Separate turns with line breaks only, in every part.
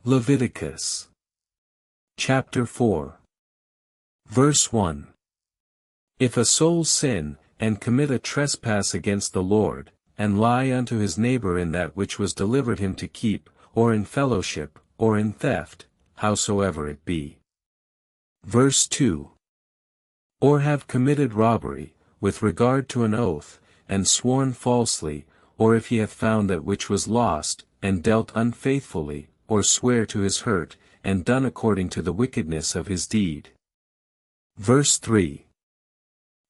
Leviticus Chapter 4 Verse 1. If a soul sin, and commit a trespass against the Lord, and lie unto his neighbor in that which was delivered him to keep, or in fellowship, or in theft, howsoever it be. Verse 2. Or have committed robbery, with regard to an oath, and sworn falsely, or if he hath found that which was lost, and dealt unfaithfully, or swear to his hurt, and done according to the wickedness of his deed. Verse 3.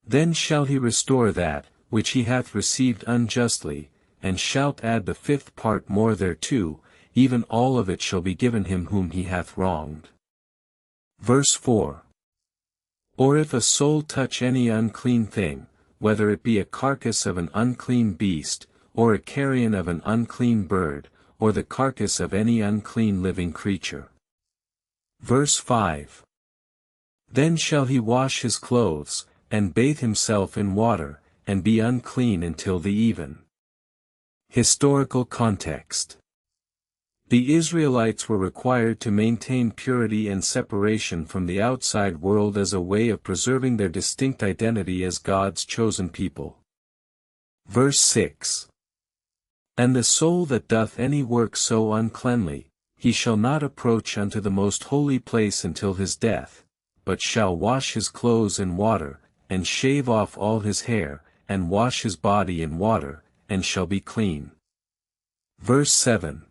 Then shall he restore that, which he hath received unjustly, and shalt add the fifth part more thereto, even all of it shall be given him whom he hath wronged. Verse 4. Or if a soul touch any unclean thing, whether it be a carcass of an unclean beast, or a carrion of an unclean bird, or the carcass of any unclean living creature. Verse 5. Then shall he wash his clothes, and bathe himself in water, and be unclean until the even. Historical context. The Israelites were required to maintain purity and separation from the outside world as a way of preserving their distinct identity as God's chosen people. Verse 6. And the soul that doth any work so uncleanly, he shall not approach unto the most holy place until his death, but shall wash his clothes in water, and shave off all his hair, and wash his body in water, and shall be clean. Verse 7.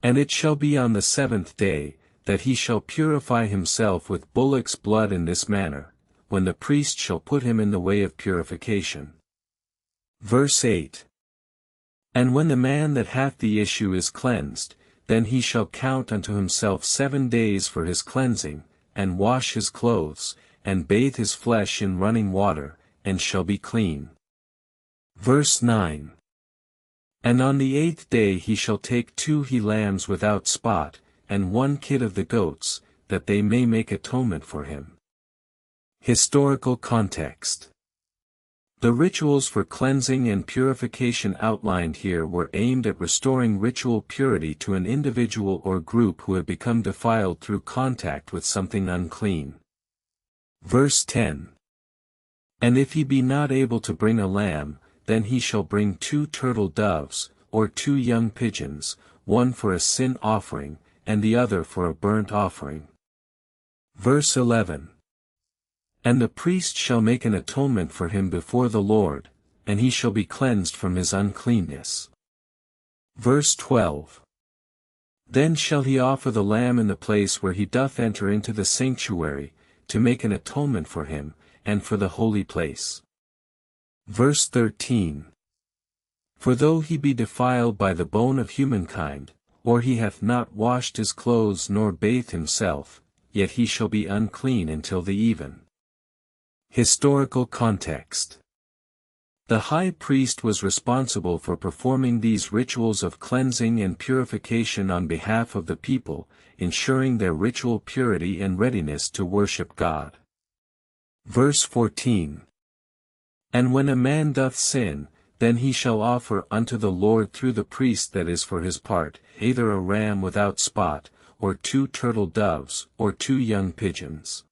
And it shall be on the seventh day, that he shall purify himself with bullock's blood in this manner, when the priest shall put him in the way of purification. Verse 8. And when the man that hath the issue is cleansed, then he shall count unto himself 7 days for his cleansing, and wash his clothes, and bathe his flesh in running water, and shall be clean. Verse 9. And on the 8th day he shall take 2 he-lambs without spot, and 1 kid of the goats, that they may make atonement for him. Historical context. The rituals for cleansing and purification outlined here were aimed at restoring ritual purity to an individual or group who had become defiled through contact with something unclean. Verse 10. And if he be not able to bring a lamb, then he shall bring 2 turtle doves, or 2 young pigeons, one for a sin offering, and the other for a burnt offering. Verse 11. And the priest shall make an atonement for him before the Lord, and he shall be cleansed from his uncleanness. Verse 12. Then shall he offer the lamb in the place where he doth enter into the sanctuary, to make an atonement for him, and for the holy place. Verse 13. For though he be defiled by the bone of humankind, or he hath not washed his clothes nor bathed himself, yet he shall be unclean until the even. Historical context. The high priest was responsible for performing these rituals of cleansing and purification on behalf of the people, ensuring their ritual purity and readiness to worship God. Verse 14. And when a man doth sin, then he shall offer unto the Lord through the priest that is for his part, either a ram without spot, or 2 turtle doves, or 2 young pigeons.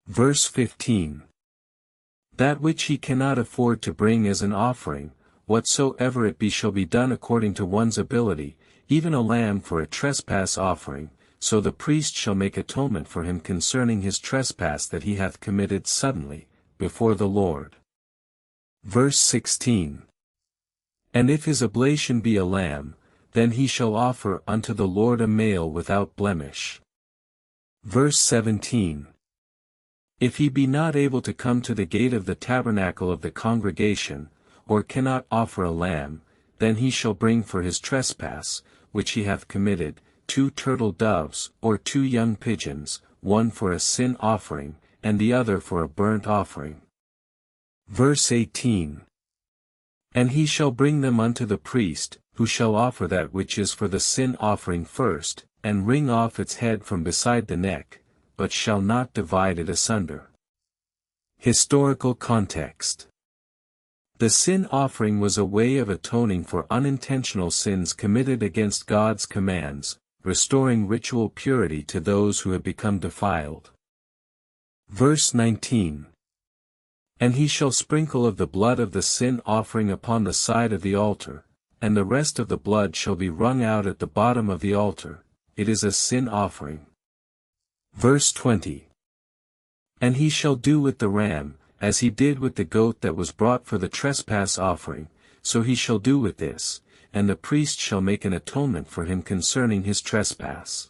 Verse 15. That which he cannot afford to bring as an offering, whatsoever it be shall be done according to one's ability, even a lamb for a trespass offering, so the priest shall make atonement for him concerning his trespass that he hath committed suddenly, before the Lord. Verse 16. And if his oblation be a lamb, then he shall offer unto the Lord a male without blemish. Verse 17. If he be not able to come to the gate of the tabernacle of the congregation, or cannot offer a lamb, then he shall bring for his trespass, which he hath committed, 2 turtle doves, or 2 young pigeons, one for a sin offering, and the other for a burnt offering. Verse 18. And he shall bring them unto the priest, who shall offer that which is for the sin offering first, and wring off its head from beside the neck, but shall not divide it asunder. Historical context. The sin offering was a way of atoning for unintentional sins committed against God's commands, restoring ritual purity to those who have become defiled. Verse 19. And he shall sprinkle of the blood of the sin offering upon the side of the altar, and the rest of the blood shall be wrung out at the bottom of the altar. It is a sin offering. Verse 20. And he shall do with the ram, as he did with the goat that was brought for the trespass offering, so he shall do with this, and the priest shall make an atonement for him concerning his trespass.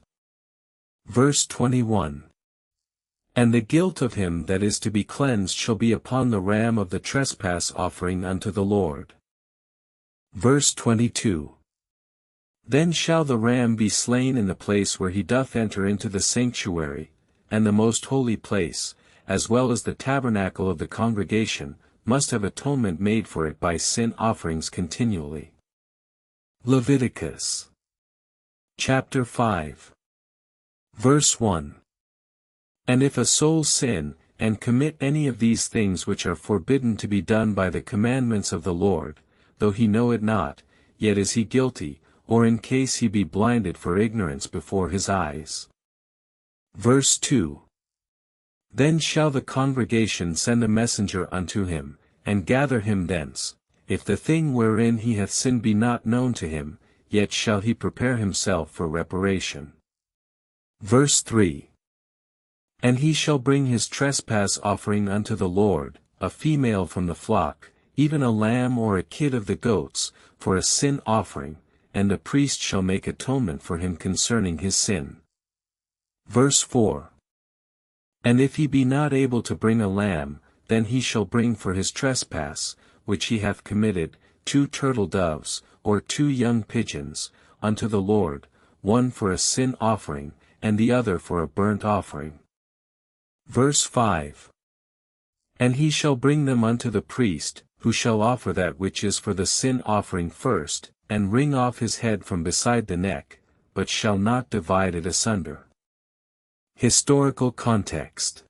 Verse 21. And the guilt of him that is to be cleansed shall be upon the ram of the trespass offering unto the Lord. Verse 22. Then shall the ram be slain in the place where he doth enter into the sanctuary, and the most holy place, as well as the tabernacle of the congregation, must have atonement made for it by sin offerings continually. Leviticus Chapter 5 Verse 1. And if a soul sin, and commit any of these things which are forbidden to be done by the commandments of the Lord, though he know it not, yet is he guilty, or in case he be blinded for ignorance before his eyes. Verse 2. Then shall the congregation send a messenger unto him, and gather him thence. If the thing wherein he hath sinned be not known to him, yet shall he prepare himself for reparation. Verse 3. And he shall bring his trespass offering unto the Lord, a female from the flock, even a lamb or a kid of the goats, for a sin offering, and the priest shall make atonement for him concerning his sin. Verse 4. And if he be not able to bring a lamb, then he shall bring for his trespass, which he hath committed, 2 turtle doves, or 2 young pigeons, unto the Lord, one for a sin offering, and the other for a burnt offering. Verse 5. And he shall bring them unto the priest, who shall offer that which is for the sin offering first, and wring off his head from beside the neck, but shall not divide it asunder. Historical context.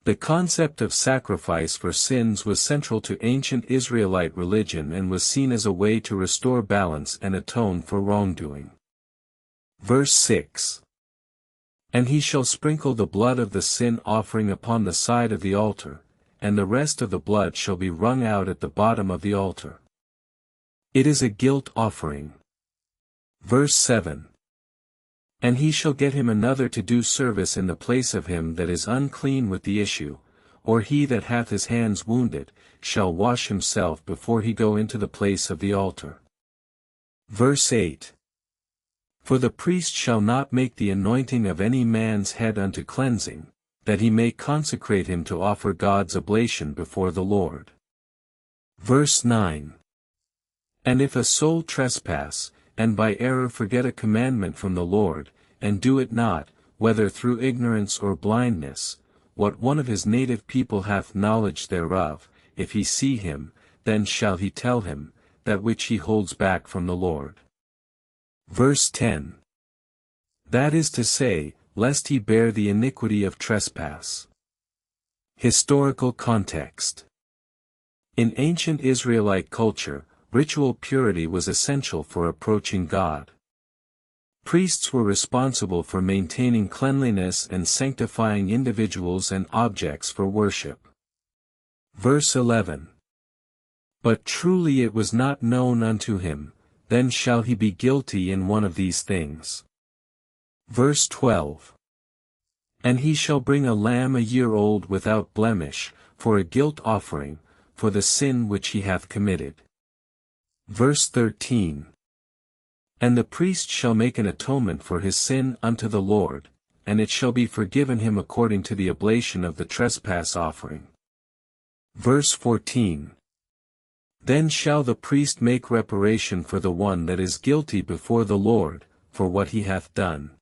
The concept of sacrifice for sins was central to ancient Israelite religion and was seen as a way to restore balance and atone for wrongdoing. Verse 6. And he shall sprinkle the blood of the sin offering upon the side of the altar, and the rest of the blood shall be wrung out at the bottom of the altar. It is a guilt offering. Verse 7. And he shall get him another to do service in the place of him that is unclean with the issue, or he that hath his hands wounded, shall wash himself before he go into the place of the altar. Verse 8. For the priest shall not make the anointing of any man's head unto cleansing, that he may consecrate him to offer God's oblation before the Lord. Verse 9. And if a soul trespass, and by error forget a commandment from the Lord, and do it not, whether through ignorance or blindness, what one of his native people hath knowledge thereof, if he see him, then shall he tell him, that which he holds back from the Lord. Verse 10. That is to say, lest he bear the iniquity of trespass. Historical context. In ancient Israelite culture, ritual purity was essential for approaching God. Priests were responsible for maintaining cleanliness and sanctifying individuals and objects for worship. Verse 11. But truly it was not known unto him, then shall he be guilty in one of these things. Verse 12. And he shall bring a lamb a year old without blemish, for a guilt offering, for the sin which he hath committed. Verse 13. And the priest shall make an atonement for his sin unto the Lord, and it shall be forgiven him according to the oblation of the trespass offering. Verse 14. Then shall the priest make reparation for the one that is guilty before the Lord, for what he hath done.